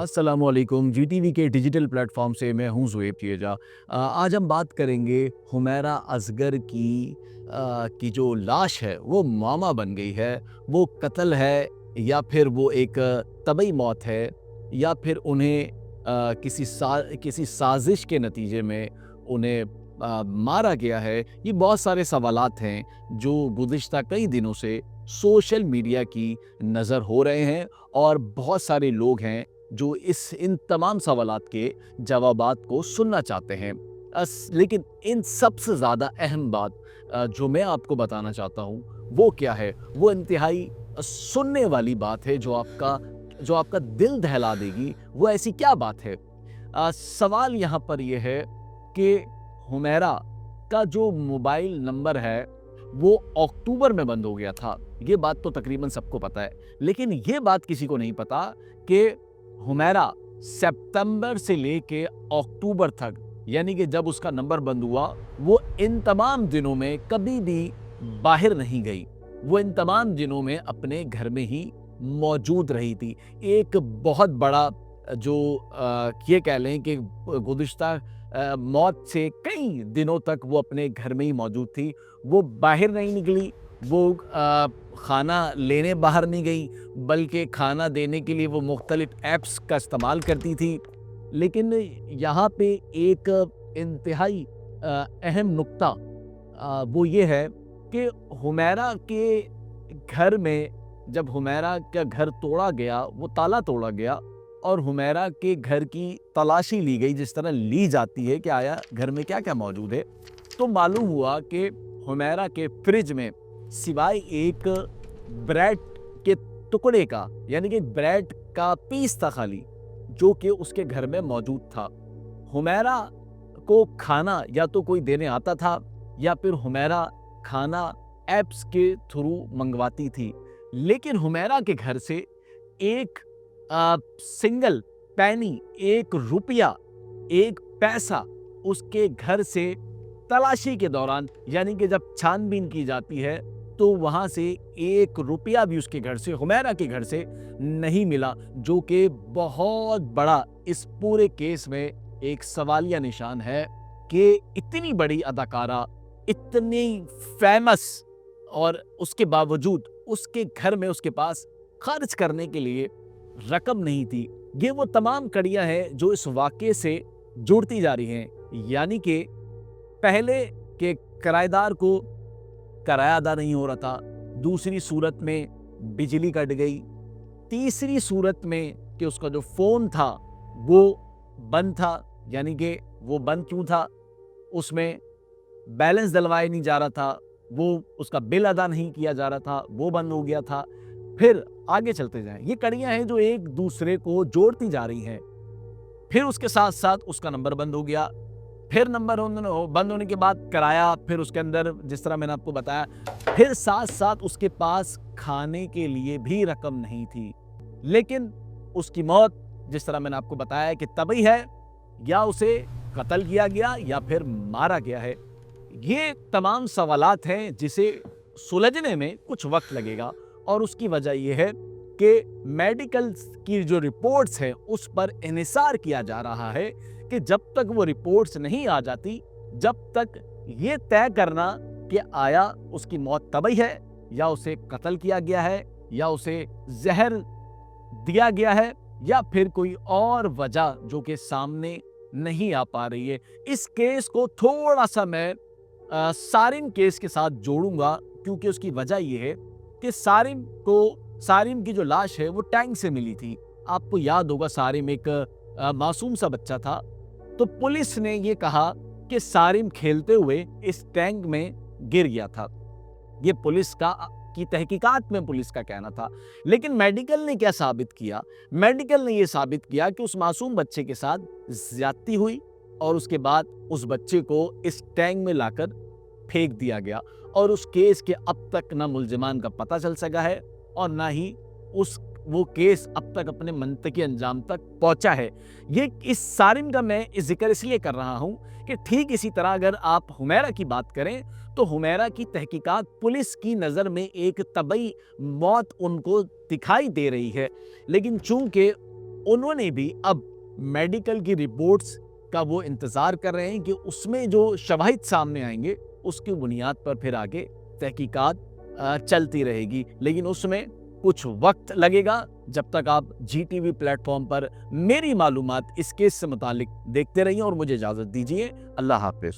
अस्सलामुअलैकुम। जीटीवी के digital platform से मैं हूं ज़ुएब थिएजा। आज हम बात करेंगे हुमैरा असगर की जो लाश है वो मामा बन गई है। वो कत्ल है या फिर वो एक तबई मौत है या फिर उन्हें किसी साजिश के नतीजे में उन्हें मारा गया है। ये बहुत सारे सवालात हैं जो गुज़िश्ता कई दिनों से सोशल मीडिया की नज़र हो रहे हैं और बहुत सारे लोग हैं जो इन तमाम सवालात के जवाबात को सुनना चाहते हैं। लेकिन इन सबसे ज़्यादा अहम बात जो मैं आपको बताना चाहता हूँ वो क्या है? वो इंतहाई सुनने वाली बात है जो आपका दिल दहला देगी। वो ऐसी क्या बात है? सवाल यहाँ पर ये है कि हुमैरा का जो मोबाइल नंबर है वो अक्टूबर में बंद हो गया था। ये बात तो तकरीबन सबको पता है, लेकिन ये बात किसी को नहीं पता कि हुमैरा सितंबर से लेके अक्टूबर तक, यानी कि जब उसका नंबर बंद हुआ, वो इन तमाम दिनों में कभी भी बाहर नहीं गई। वो इन तमाम दिनों में अपने घर में ही मौजूद रही थी। एक बहुत बड़ा जो ये कह लें कि गुज़िश्ता मौत से कई दिनों तक वो अपने घर में ही मौजूद थी। वो बाहर नहीं निकली, वो खाना लेने बाहर नहीं गई, बल्कि खाना देने के लिए वो मुख्तलिफ ऐप्स का इस्तेमाल करती थी। लेकिन यहाँ पे एक इंतहाई अहम नुक्ता वो ये है कि हुमैरा के घर में जब हुमैरा का घर तोड़ा गया, वो ताला तोड़ा गया और हुमैरा के घर की तलाशी ली गई, जिस तरह ली जाती है कि आया घर में क्या क्या मौजूद है, तो मालूम हुआ कि हुमैरा के फ्रिज में सिवाय एक ब्रेड के टुकड़े का, यानी कि ब्रेड का पीस था खाली, जो कि उसके घर में मौजूद था। हुमैरा को खाना या तो कोई देने आता था या फिर हुमैरा खाना ऐप्स के थ्रू मंगवाती थी। लेकिन हुमैरा के घर से एक सिंगल पैनी, एक रुपया, एक पैसा उसके घर से तलाशी के दौरान, यानी कि जब छानबीन की जाती है, तो वहाँ से एक रुपया भी उसके घर से, हुमैरा के घर से नहीं मिला, जो कि बहुत बड़ा इस पूरे केस में एक सवालिया निशान है कि इतनी बड़ी अदाकारा, इतनी फेमस, और उसके बावजूद उसके घर में उसके पास खर्च करने के लिए रकम नहीं थी। ये वो तमाम कड़ियाँ हैं जो इस वाक़े से जुड़ती जा रही हैं। यानी कि पहले के किराएदार को किराया अदा नहीं हो रहा था, दूसरी सूरत में बिजली कट गई, तीसरी सूरत में कि उसका जो फ़ोन था वो बंद था। यानी कि वो बंद क्यों था? उसमें बैलेंस डलवाया नहीं जा रहा था, वो उसका बिल अदा नहीं किया जा रहा था, वो बंद हो गया था। फिर आगे चलते जाएं, ये कड़ियाँ हैं जो एक दूसरे को जोड़ती जा रही हैं। फिर उसके साथ साथ उसका नंबर बंद हो गया, फिर नंबर बंद होने के बाद किराया, फिर उसके अंदर जिस तरह मैंने आपको बताया, फिर साथ साथ उसके पास खाने के लिए भी रकम नहीं थी। लेकिन उसकी मौत जिस तरह मैंने आपको बताया कि तभी है, या उसे कत्ल किया गया या फिर मारा गया है। ये तमाम सवालात हैं जिसे सुलझने में कुछ वक्त लगेगा, और उसकी वजह यह है कि मेडिकल की जो रिपोर्ट्स हैं उस पर इन्हिसार किया जा रहा है कि जब तक वो रिपोर्ट्स नहीं आ जाती, जब तक ये तय करना कि आया उसकी मौत तभी है या उसे कत्ल किया गया है या उसे जहर दिया गया है या फिर कोई और वजह जो कि सामने नहीं आ पा रही है। इस केस को थोड़ा सा मैं सारिम केस के साथ जोड़ूंगा, क्योंकि उसकी वजह यह है कि सारिम की जो लाश है वो टैंक से मिली थी। आपको याद होगा, सारिम एक मासूम सा बच्चा था। तो पुलिस ने ये कहा कि सारिम खेलते हुए इस टैंक में गिर गया था। ये पुलिस की तहकीकात में पुलिस का कहना था। लेकिन मेडिकल ने क्या साबित किया? मेडिकल ने ये साबित किया कि उस मासूम बच्चे के साथ ज्यादती हुई और उसके बाद उस बच्चे को इस टैंक में लाकर फेंक दिया गया, और उस केस के अब तक ना मुल्जिमान का पता चल सका है और ना ही वो केस अब तक अपने मंतकी अंजाम तक पहुंचा है। ये इस सारिम का मैं जिक्र इसलिए कर रहा हूं कि ठीक इसी तरह अगर आप हुमैरा की बात करें तो हुमैरा की तहकीकात पुलिस की नज़र में एक तबई मौत उनको दिखाई दे रही है, लेकिन चूंकि انہوں نے بھی اب میڈیکل کی رپورٹس کا وہ انتظار کر رہے ہیں کہ اس میں جو شواہد سامنے آئیں گے اس کی بنیاد پر پھر آگے تحقیقات چلتی رہے گی، لیکن اس میں کچھ وقت لگے گا۔ جب تک آپ G T V platform پر میری معلومات اس کیس سے متعلق دیکھتے رہیے اور مجھے اجازت دیجیے۔ اللہ حافظ۔